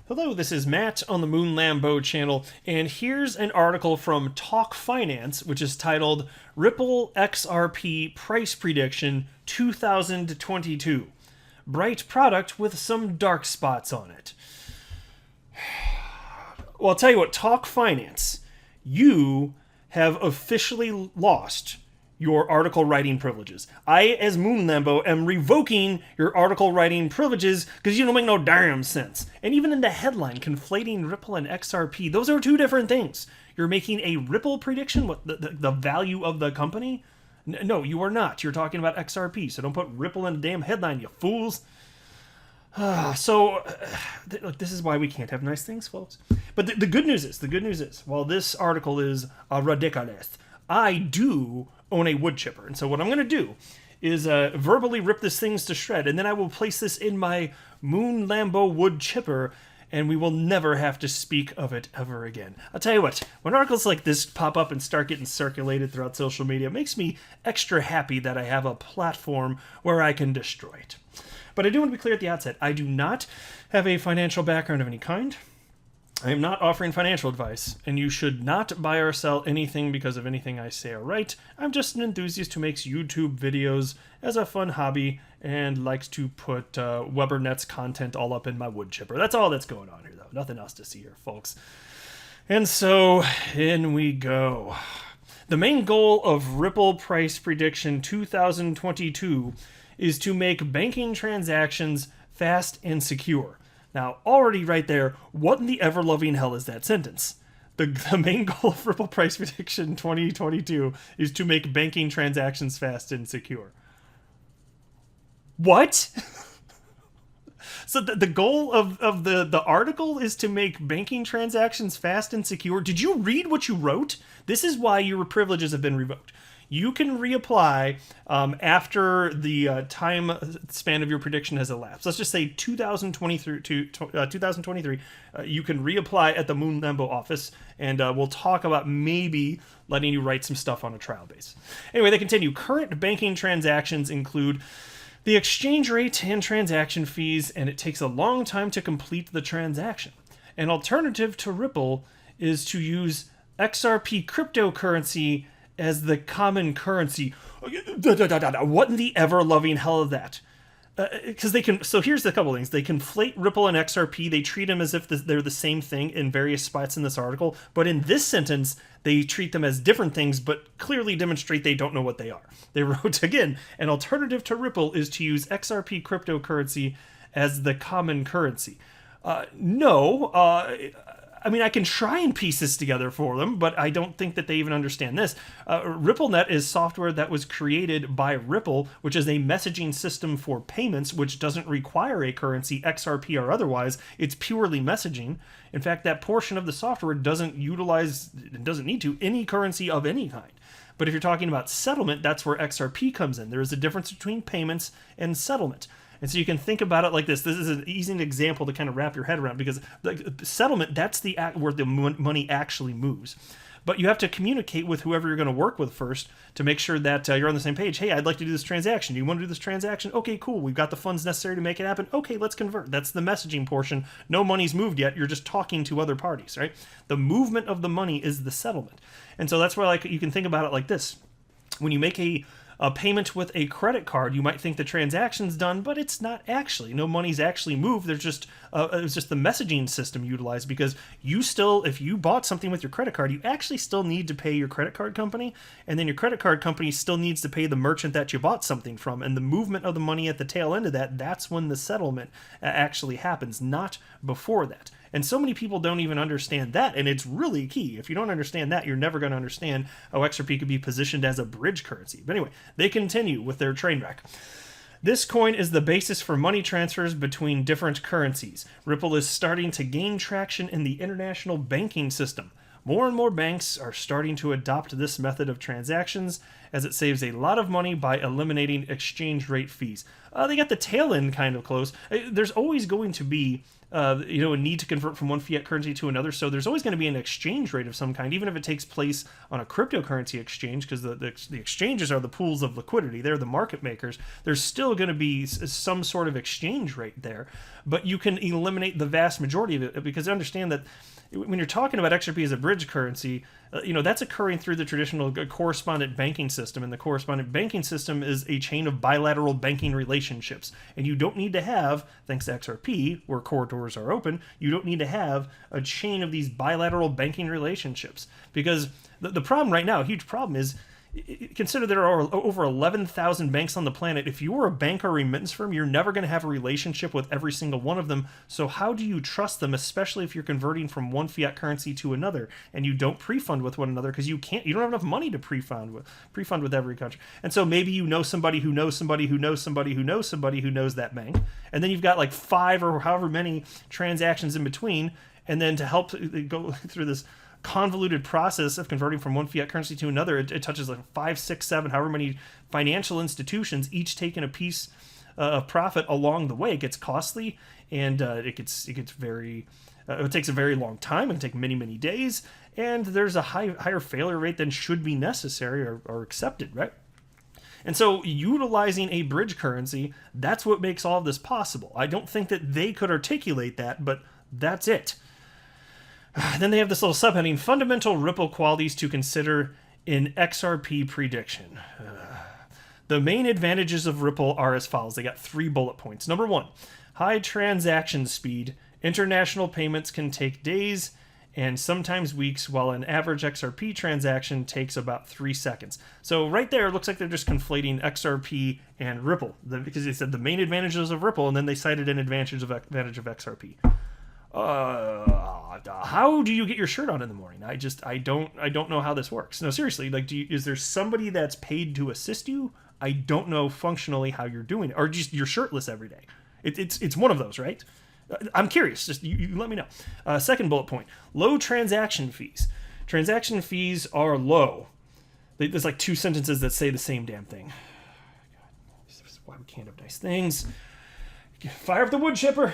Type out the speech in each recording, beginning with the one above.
Hello, this is Matt on the Moon Lambo channel, and here's an article from Talk Finance, which is titled Ripple XRP Price Prediction 2022. Bright product with some dark spots on it. Well, I'll tell you what, Talk Finance, you have officially lost your article writing privileges. I, as Moon Lambo, am revoking your article writing privileges because you don't make no damn sense. And even in the headline, conflating Ripple and XRP, those are two different things. You're making a Ripple prediction, what the value of the company? No, you are not. You're talking about XRP, so don't put Ripple in the damn headline, you fools. Look, this is why we can't have nice things, folks. But the good news is, while this article is ridiculous, I do own a wood chipper. And so what I'm going to do is verbally rip this thing to shred, and then I will place this in my Moon Lambo wood chipper, and we will never have to speak of it ever again. I'll tell you what, when articles like this pop up and start getting circulated throughout social media, it makes me extra happy that I have a platform where I can destroy it. But I do want to be clear at the outset, I do not have a financial background of any kind. I am not offering financial advice, and you should not buy or sell anything because of anything I say or write. I'm just an enthusiast who makes YouTube videos as a fun hobby and likes to put WeberNet's content all up in my wood chipper. That's all that's going on here, though. Nothing else to see here, folks. And so, in we go. The main goal of Ripple Price Prediction 2022 is to make banking transactions fast and secure. Now, already right there, what in the ever-loving hell is that sentence? The main goal of Ripple Price Prediction 2022 is to make banking transactions fast and secure. What? So the goal of the article is to make banking transactions fast and secure? Did you read what you wrote? This is why your privileges have been revoked. You can reapply after the time span of your prediction has elapsed. Let's just say 2023. You can reapply at the Moon Lambo office, and we'll talk about maybe letting you write some stuff on a trial basis. Anyway, they continue. Current banking transactions include the exchange rate and transaction fees, and it takes a long time to complete the transaction. An alternative to Ripple is to use XRP cryptocurrency as the common currency. What in the ever-loving hell is that? Because they can. So here's a couple things. They conflate Ripple and XRP. They treat them as if they're the same thing in various spots in this article. But in this sentence, they treat them as different things, but clearly demonstrate they don't know what they are. They wrote, again, an alternative to Ripple is to use XRP cryptocurrency as the common currency. No. I mean, I can try and piece this together for them, but I don't think that they even understand this. RippleNet is software that was created by Ripple, which is a messaging system for payments, which doesn't require a currency, XRP or otherwise. It's purely messaging. In fact, that portion of the software doesn't need to, any currency of any kind. But if you're talking about settlement, that's where XRP comes in. There is a difference between payments and settlement. And so you can think about it like this. This is an easy example to kind of wrap your head around, because the settlement, that's the act where the money actually moves. But you have to communicate with whoever you're going to work with first to make sure that you're on the same page. Hey, I'd like to do this transaction. Do you want to do this transaction? Okay, cool. We've got the funds necessary to make it happen. Okay, let's convert. That's the messaging portion. No money's moved yet. You're just talking to other parties, right? The movement of the money is the settlement. And so that's where you can think about it like this. When you make a payment with a credit card, you might think the transaction's done, but it's not actually. No money's actually moved. There's just it was just the messaging system utilized, because you still, if you bought something with your credit card, you actually still need to pay your credit card company, and then your credit card company still needs to pay the merchant that you bought something from, and the movement of the money at the tail end of that, that's when the settlement actually happens, not before that. And so many people don't even understand that, and it's really key. If you don't understand that, you're never going to understand how XRP could be positioned as a bridge currency. But anyway, they continue with their train wreck. This coin is the basis for money transfers between different currencies. Ripple is starting to gain traction in the international banking system. More and more banks are starting to adopt this method of transactions, as it saves a lot of money by eliminating exchange rate fees. They got the tail end kind of close. There's always going to be a need to convert from one fiat currency to another. So there's always going to be an exchange rate of some kind, even if it takes place on a cryptocurrency exchange, because the exchanges are the pools of liquidity. They're the market makers. There's still going to be some sort of exchange rate there, but you can eliminate the vast majority of it, because understand that when you're talking about XRP as a bridge currency, that's occurring through the traditional correspondent banking system. And the correspondent banking system is a chain of bilateral banking relationships. And you don't need to have, thanks to XRP, where corridors are open, you don't need to have a chain of these bilateral banking relationships. Because the problem right now, a huge problem, is consider there are over 11,000 banks on the planet. If you are a bank or remittance firm, you're never going to have a relationship with every single one of them. So how do you trust them, especially if you're converting from one fiat currency to another and you don't pre-fund with one another, because you don't have enough money to pre-fund with every country. And so maybe you know somebody who knows somebody who knows somebody who knows somebody who knows that bank, and then you've got like 5 or however many transactions in between, and then to help go through this convoluted process of converting from one fiat currency to another, it touches like 5, 6, 7, however many financial institutions, each taking a piece of profit along the way. It gets costly, and it gets very. It takes a very long time. It can take many, many days, and there's a higher failure rate than should be necessary or accepted, right? And so utilizing a bridge currency, that's what makes all of this possible. I don't think that they could articulate that, but that's it. Then they have this little subheading, fundamental Ripple qualities to consider in XRP prediction. The main advantages of Ripple are as follows. They got 3 bullet points. Number 1, high transaction speed. International payments can take days and sometimes weeks, while an average XRP transaction takes about 3 seconds. So right there, it looks like they're just conflating XRP and Ripple, because they said the main advantages of Ripple, and then they cited an advantage of XRP. How do you get your shirt on in the morning? I don't know how this works. No, seriously, like, is there somebody that's paid to assist you? I don't know functionally how you're doing it, or just you're shirtless every day. It's one of those, right? I'm curious. Just you let me know. Second bullet point: low transaction fees. Transaction fees are low. There's like 2 sentences that say the same damn thing. God, this is why we can't have nice things. Fire up the wood chipper.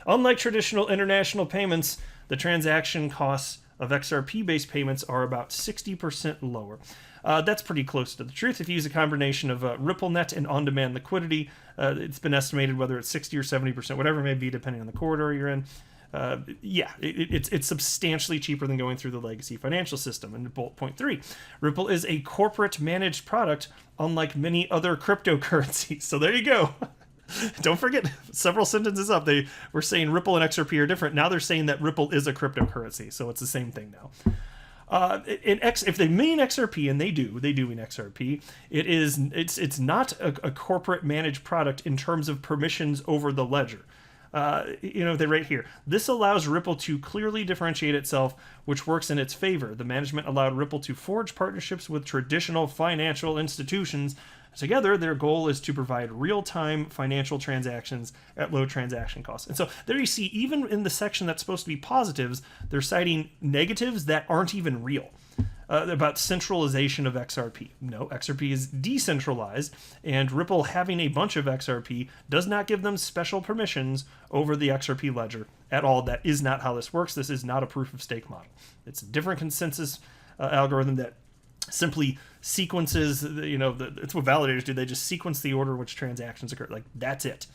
Unlike traditional international payments, the transaction costs of XRP-based payments are about 60% lower. That's pretty close to the truth. If you use a combination of RippleNet and on-demand liquidity, it's been estimated whether it's 60 or 70%, whatever it may be, depending on the corridor you're in. It's substantially cheaper than going through the legacy financial system. And bullet point 3, Ripple is a corporate managed product, unlike many other cryptocurrencies. So there you go. Don't forget, several sentences up, they were saying Ripple and XRP are different. Now they're saying that Ripple is a cryptocurrency, so it's the same thing now. If they mean XRP, and they do mean XRP, it's not a corporate managed product in terms of permissions over the ledger. They write here, this allows Ripple to clearly differentiate itself, which works in its favor. The management allowed Ripple to forge partnerships with traditional financial institutions. Together, their goal is to provide real-time financial transactions at low transaction costs. And so there you see, even in the section that's supposed to be positives, they're citing negatives that aren't even real about centralization of XRP. No, XRP is decentralized, and Ripple having a bunch of XRP does not give them special permissions over the XRP ledger at all. That is not how this works. This is not a proof-of-stake model. It's a different consensus algorithm that simply sequences, it's what validators do. They just sequence the order in which transactions occur. Like, that's it.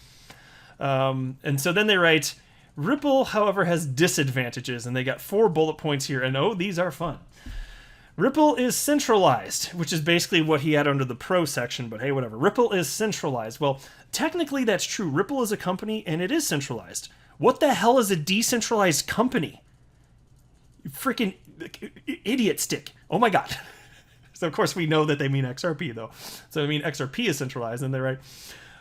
And so then they write, Ripple, however, has disadvantages, and they got 4 bullet points here, and these are fun. Ripple is centralized, which is basically what he had under the pro section, but hey, whatever. Ripple is centralized. Well, technically that's true. Ripple is a company, and it is centralized. What the hell is a decentralized company? Freaking idiot stick. Oh my god. So, of course, we know that they mean XRP, though. So, I mean, XRP is centralized, and they're right.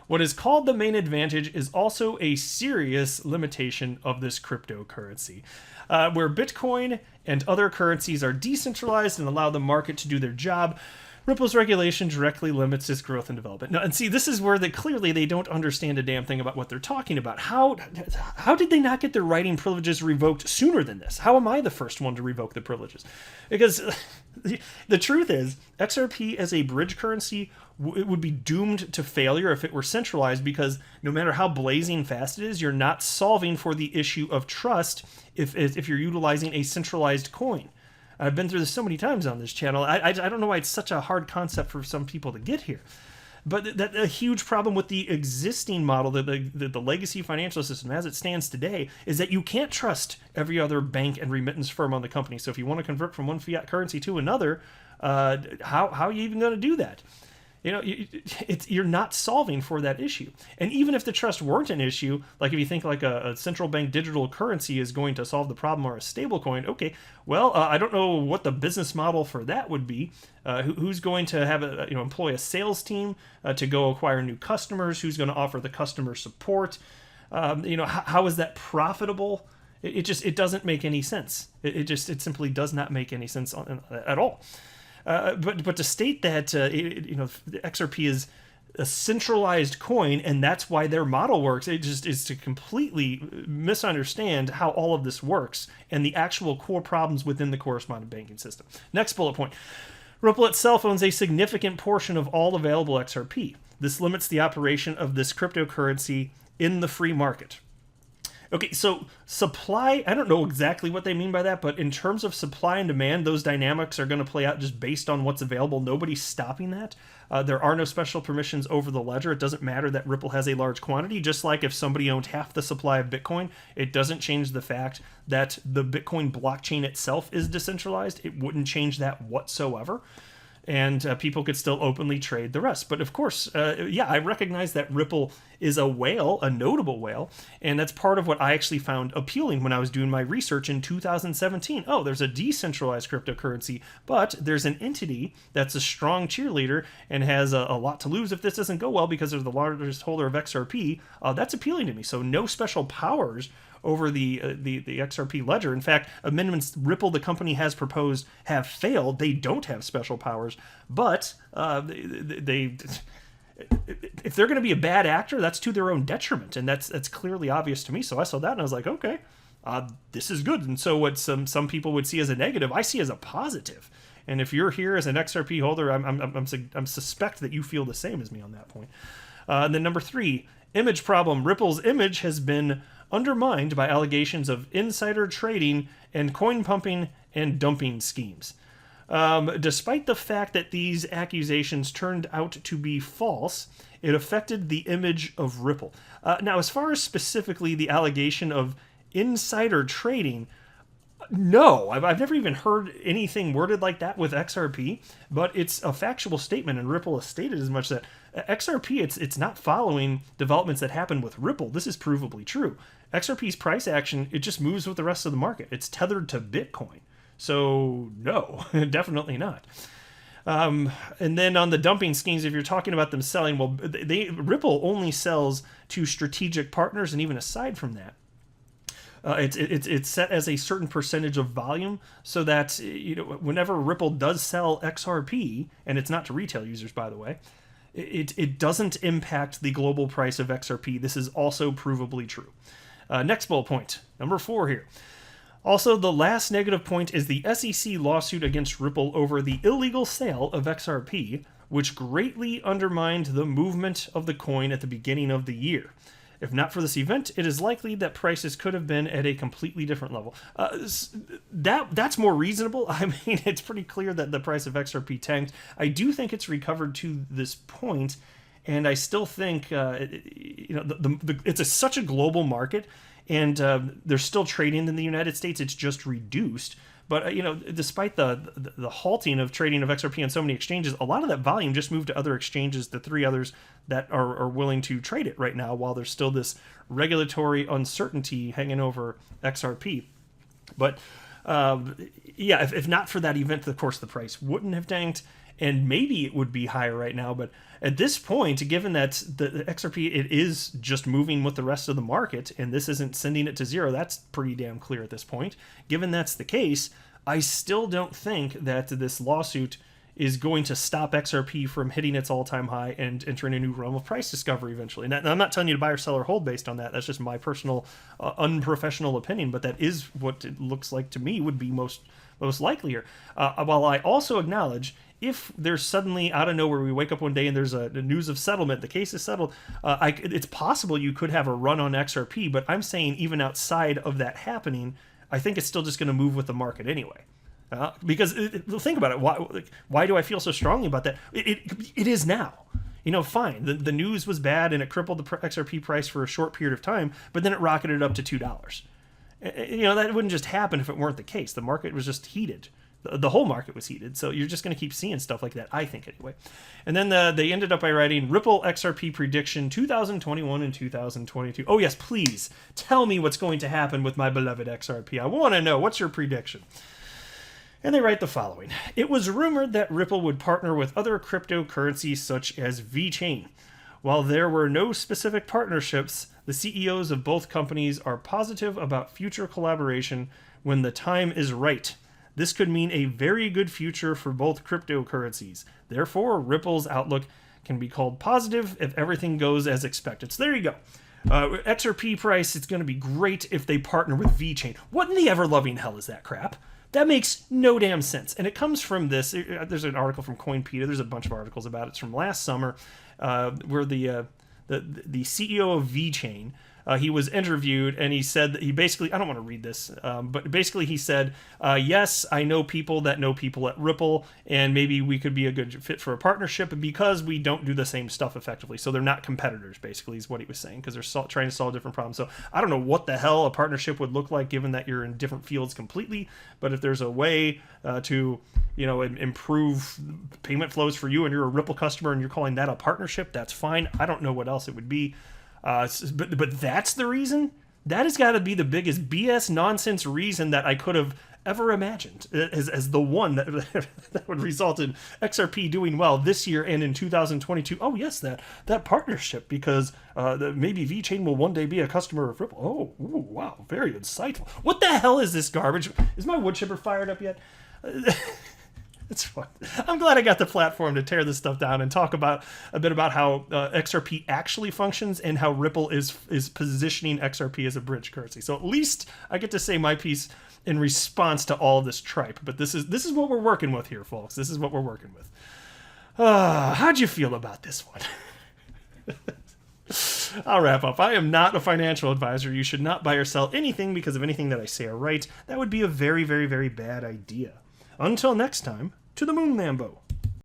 What is called the main advantage is also a serious limitation of this cryptocurrency. Where Bitcoin and other currencies are decentralized and allow the market to do their job, Ripple's regulation directly limits its growth and development. No, and see, this is where clearly they don't understand a damn thing about what they're talking about. How did they not get their writing privileges revoked sooner than this? How am I the first one to revoke the privileges? Because the truth is, XRP as a bridge currency, it would be doomed to failure if it were centralized, because no matter how blazing fast it is, you're not solving for the issue of trust if you're utilizing a centralized coin. I've been through this so many times on this channel. I don't know why it's such a hard concept for some people to get here. But that a huge problem with the existing model, the legacy financial system as it stands today, is that you can't trust every other bank and remittance firm on the company. So if you want to convert from one fiat currency to another, how are you even going to do that? You know, you're not solving for that issue. And even if the trust weren't an issue, like if you think like a central bank digital currency is going to solve the problem, or a stable coin, okay, well, I don't know what the business model for that would be. Who's going to have employ a sales team to go acquire new customers? Who's going to offer the customer support? How is that profitable? It doesn't make any sense. It simply does not make any sense at all. But to state that the XRP is a centralized coin and that's why their model works, it just is to completely misunderstand how all of this works and the actual core problems within the correspondent banking system. Next bullet point. Ripple itself owns a significant portion of all available XRP. This limits the operation of this cryptocurrency in the free market. Okay, so supply, I don't know exactly what they mean by that, but in terms of supply and demand, those dynamics are going to play out just based on what's available. Nobody's stopping that. There are no special permissions over the ledger. It doesn't matter that Ripple has a large quantity. Just like if somebody owned half the supply of Bitcoin, it doesn't change the fact that the Bitcoin blockchain itself is decentralized. It wouldn't change that whatsoever. And people could still openly trade the rest. But of course, I recognize that Ripple is a whale, a notable whale, and that's part of what I actually found appealing when I was doing my research in 2017. Oh, there's a decentralized cryptocurrency, but there's an entity that's a strong cheerleader and has a lot to lose if this doesn't go well because they're the largest holder of XRP. That's appealing to me. So no special powers over the XRP ledger. In fact, amendments Ripple, the company, has proposed have failed. They don't have special powers, but if they're going to be a bad actor, that's to their own detriment, and that's clearly obvious to me. So I saw that and I was like, okay, this is good. And so what some people would see as a negative, I see as a positive. And if you're here as an XRP holder, I'm suspect that you feel the same as me on that point. And then number 3, image problem. Ripple's image has been undermined by allegations of insider trading and coin pumping and dumping schemes. Despite the fact that these accusations turned out to be false, it affected the image of Ripple. Now, as far as specifically the allegation of insider trading, no, I've never even heard anything worded like that with XRP, but it's a factual statement, and Ripple has stated as much that XRP, it's not following developments that happen with Ripple. This is provably true. XRP's price action, it just moves with the rest of the market. It's tethered to Bitcoin. So no, definitely not. And then on the dumping schemes, if you're talking about them selling, well, Ripple only sells to strategic partners, and even aside from that, it's set as a certain percentage of volume, so that whenever Ripple does sell XRP, and it's not to retail users, by the way, it doesn't impact the global price of XRP. This is also provably true. Next bullet point, number 4 here. Also, the last negative point is the SEC lawsuit against Ripple over the illegal sale of XRP, which greatly undermined the movement of the coin at the beginning of the year. If not for this event, it is likely that prices could have been at a completely different level. That's more reasonable. I mean, it's pretty clear that the price of XRP tanked. I do think it's recovered to this point, and I still think it's such a global market, and they're still trading in the United States. It's just reduced. But despite the halting of trading of XRP on so many exchanges, a lot of that volume just moved to other exchanges, the 3 others that are willing to trade it right now, while there's still this regulatory uncertainty hanging over XRP. But if not for that event, of course, the price wouldn't have tanked, and maybe it would be higher right now. But at this point, given that the XRP, it is just moving with the rest of the market, and this isn't sending it to zero, that's pretty damn clear at this point. Given that's the case, I still don't think that this lawsuit is going to stop XRP from hitting its all-time high and entering a new realm of price discovery eventually. And I'm not telling you to buy or sell or hold based on that. That's just my personal unprofessional opinion, but that is what it looks like to me would be most likely here. While I also acknowledge, if there's suddenly out of nowhere we wake up one day and there's a news of settlement, the case is settled, it's possible you could have a run on XRP, but I'm saying even outside of that happening, I think it's still just going to move with the market anyway. Because think about it. Why do I feel so strongly about that? It is now. Fine. The news was bad and it crippled the XRP price for a short period of time, but then it rocketed up to $2. That wouldn't just happen if it weren't the case. The market was just heated. The whole market was heated. So you're just going to keep seeing stuff like that, I think, anyway. And then they ended up by writing Ripple XRP prediction 2021 and 2022. Oh, yes, please tell me what's going to happen with my beloved XRP. I want to know. What's your prediction? And they write the following. It was rumored that Ripple would partner with other cryptocurrencies such as VeChain. While there were no specific partnerships, the CEOs of both companies are positive about future collaboration when the time is right. This could mean a very good future for both cryptocurrencies. Therefore, Ripple's outlook can be called positive if everything goes as expected. So there you go. XRP price, it's going to be great if they partner with VeChain. What in the ever-loving hell is that crap? That makes no damn sense. And it comes from this. There's an article from CoinPedia. There's a bunch of articles about it. It's from last summer where the CEO of VeChain, he was interviewed and he said that he basically, I don't want to read this, but basically he said, yes, I know people that know people at Ripple and maybe we could be a good fit for a partnership because we don't do the same stuff effectively. So they're not competitors, basically, is what he was saying, because they're trying to solve different problems. So I don't know what the hell a partnership would look like given that you're in different fields completely, but if there's a way to improve payment flows for you and you're a Ripple customer and you're calling that a partnership, that's fine. I don't know what else it would be. But that's the reason? That has got to be the biggest BS nonsense reason that I could have ever imagined as the one that would result in XRP doing well this year and in 2022. Oh, yes, that partnership, because maybe VeChain will one day be a customer of Ripple. Oh, ooh, wow, very insightful. What the hell is this garbage? Is my wood chipper fired up yet? It's fun. I'm glad I got the platform to tear this stuff down and talk about a bit about how XRP actually functions and how Ripple is positioning XRP as a bridge currency. So at least I get to say my piece in response to all of this tripe. But this is what we're working with here, folks. This is what we're working with. How'd you feel about this one? I'll wrap up. I am not a financial advisor. You should not buy or sell anything because of anything that I say or write. That would be a very, very, very bad idea. Until next time, to the moon, Lambo.